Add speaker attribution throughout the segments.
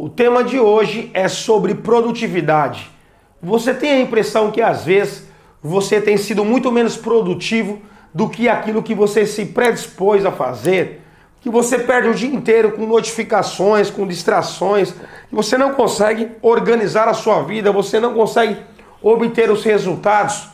Speaker 1: O tema de hoje é sobre produtividade. Você tem a impressão que às vezes você tem sido muito menos produtivo do que aquilo que você se predispôs a fazer? Que você perde o dia inteiro com notificações, com distrações, que você não consegue organizar a sua vida, você não consegue obter os resultados?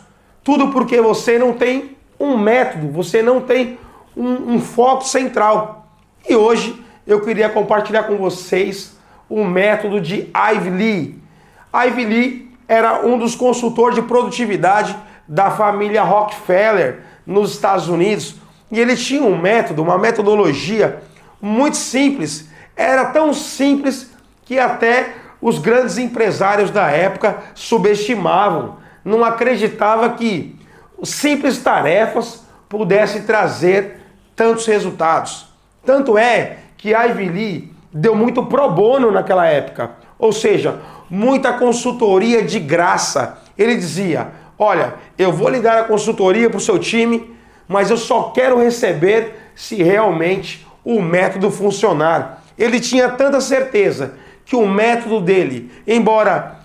Speaker 1: Tudo porque você não tem um método, você não tem um foco central. E hoje eu queria compartilhar com vocês o método de Ivy Lee. Ivy Lee era um dos consultores de produtividade da família Rockefeller nos Estados Unidos. E ele tinha um método, uma metodologia muito simples. Era tão simples que até os grandes empresários da época subestimavam. Não acreditavam que simples tarefas pudessem trazer tantos resultados. Tanto é que Ivy Lee deu muito pro bono naquela época. Ou seja, muita consultoria de graça. Ele dizia: olha, eu vou lhe dar a consultoria para o seu time, mas eu só quero receber se realmente o método funcionar. Ele tinha tanta certeza que o método dele, embora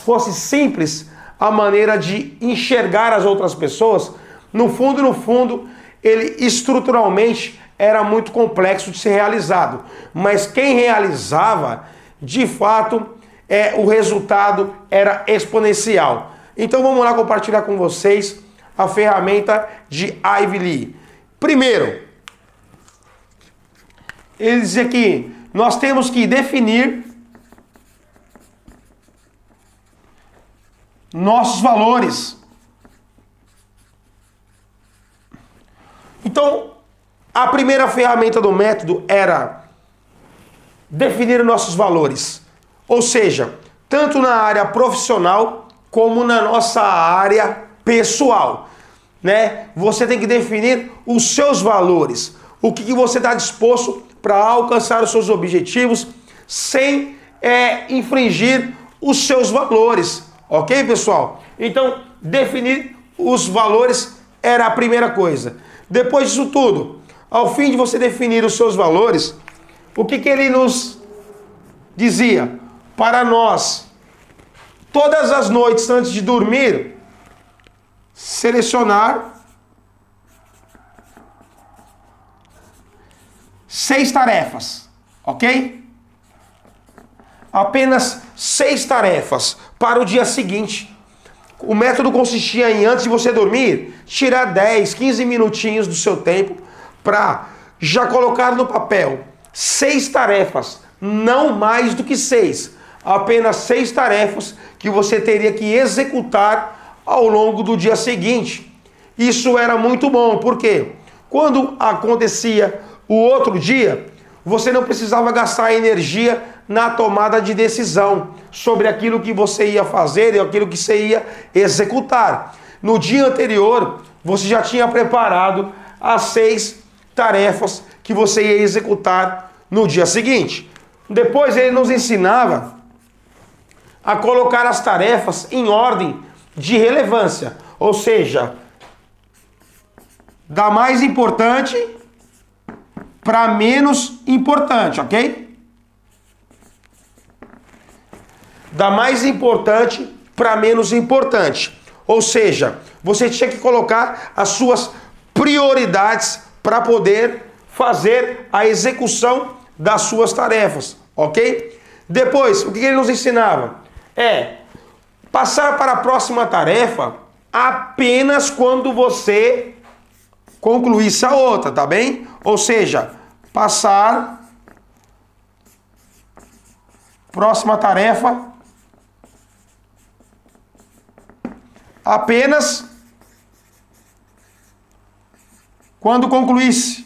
Speaker 1: fosse simples a maneira de enxergar as outras pessoas, no fundo, ele estruturalmente era muito complexo de ser realizado. Mas quem realizava, de fato, o resultado era exponencial. Então vamos lá compartilhar com vocês a ferramenta de Ivy Lee. Primeiro, ele diz aqui, nós temos que definir nossos valores. Então, a primeira ferramenta do método era definir nossos valores. Ou seja, tanto na área profissional como na nossa área pessoal, né? Você tem que definir os seus valores. O que você está disposto para alcançar os seus objetivos sem infringir os seus valores. Ok, pessoal? Então, definir os valores era a primeira coisa. Depois disso tudo, ao fim de você definir os seus valores, o que ele nos dizia? Para nós, todas as noites antes de dormir, selecionar 6 tarefas, ok? Apenas 6 tarefas para o dia seguinte. O método consistia em, antes de você dormir, tirar 10, 15 minutinhos do seu tempo para já colocar no papel 6 tarefas, não mais do que 6. Apenas 6 tarefas que você teria que executar ao longo do dia seguinte. Isso era muito bom, porque quando acontecia o outro dia, você não precisava gastar energia na tomada de decisão sobre aquilo que você ia fazer e aquilo que você ia executar. No dia anterior, você já tinha preparado as 6 tarefas que você ia executar no dia seguinte. Depois ele nos ensinava a colocar as tarefas em ordem de relevância, ou seja, da mais importante para menos importante, ok? Da mais importante para menos importante. Ou seja, você tinha que colocar as suas prioridades para poder fazer a execução das suas tarefas, ok? Depois, o que ele nos ensinava? Passar para a próxima tarefa apenas quando você concluísse a outra, tá bem? Ou seja, passar próxima tarefa apenas quando concluísse.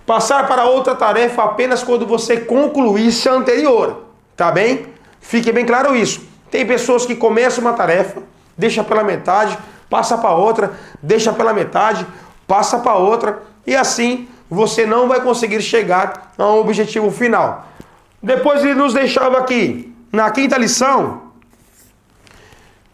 Speaker 1: Passar para outra tarefa apenas quando você concluísse a anterior, tá bem? Fique bem claro isso. Tem pessoas que começam uma tarefa, deixa pela metade, passa para outra, deixa pela metade, passa para outra, e assim você não vai conseguir chegar a um objetivo final. Depois ele nos deixava aqui, na 5ª lição,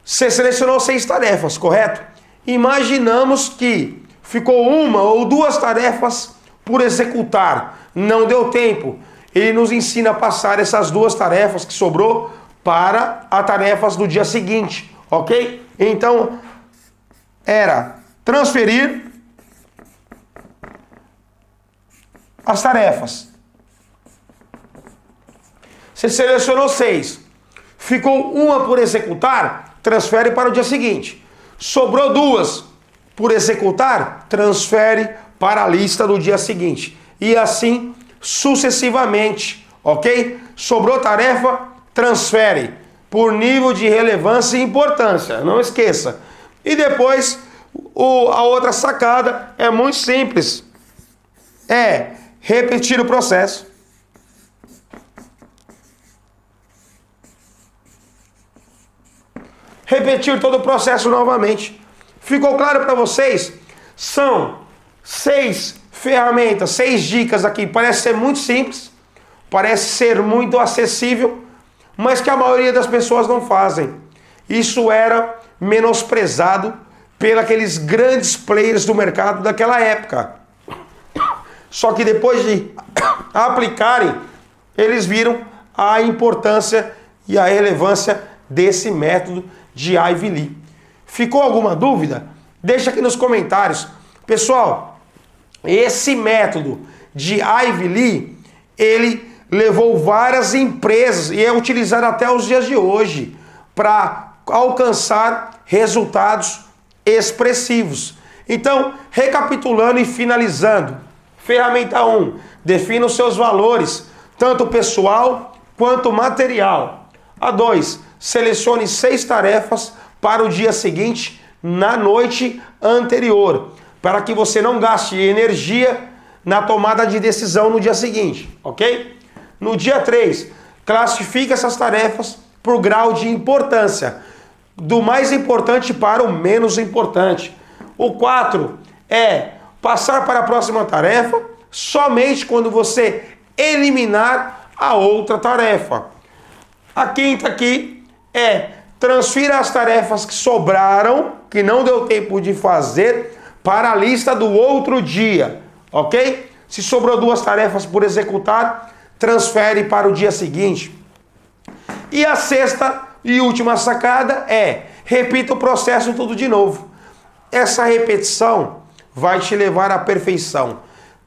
Speaker 1: você selecionou 6 tarefas, correto? Imaginamos que ficou 1 ou 2 tarefas por executar, não deu tempo. Ele nos ensina a passar essas duas tarefas que sobrou para as tarefas do dia seguinte, ok? Então, era transferir as tarefas. Você selecionou 6. Ficou uma por executar, transfere para o dia seguinte. Sobrou 2 por executar, transfere para a lista do dia seguinte. E assim sucessivamente, ok? Sobrou tarefa, transfere por nível de relevância e importância. Não esqueça. E depois, a outra sacada é muito simples. É repetir o processo. Repetir todo o processo novamente. Ficou claro para vocês? São 6 ferramentas, 6 dicas aqui. Parece ser muito simples, parece ser muito acessível, mas que a maioria das pessoas não fazem. Isso era menosprezado pelos aqueles grandes players do mercado daquela época. Só que depois de aplicarem, eles viram a importância e a relevância desse método de Ivy Lee. Ficou alguma dúvida? Deixa aqui nos comentários. Pessoal, esse método de Ivy Lee, ele levou várias empresas e é utilizado até os dias de hoje para alcançar resultados expressivos. Então, recapitulando e finalizando. Ferramenta 1, defina os seus valores, tanto pessoal quanto material. A 2, selecione 6 tarefas para o dia seguinte na noite anterior, para que você não gaste energia na tomada de decisão no dia seguinte, ok? No dia 3, classifique essas tarefas por grau de importância, do mais importante para o menos importante. O 4 é passar para a próxima tarefa somente quando você eliminar a outra tarefa. A 5ª aqui é transfira as tarefas que sobraram, que não deu tempo de fazer, para a lista do outro dia, ok? Se sobrou 2 tarefas por executar, transfere para o dia seguinte. E a 6ª e última sacada é repita o processo tudo de novo. Essa repetição vai te levar à perfeição.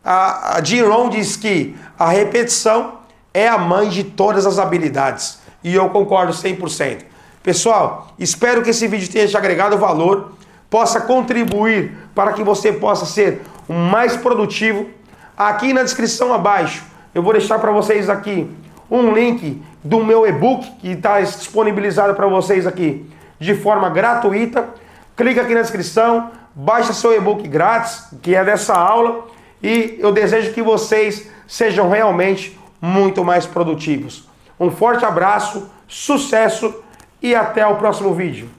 Speaker 1: A Jim Rohn diz que a repetição é a mãe de todas as habilidades. E eu concordo 100%. Pessoal, espero que esse vídeo tenha te agregado valor, possa contribuir para que você possa ser o mais produtivo. Aqui na descrição abaixo, eu vou deixar para vocês aqui um link do meu e-book que está disponibilizado para vocês aqui de forma gratuita. Clica aqui na descrição, baixa seu e-book grátis, que é dessa aula, e eu desejo que vocês sejam realmente muito mais produtivos. Um forte abraço, sucesso e até o próximo vídeo.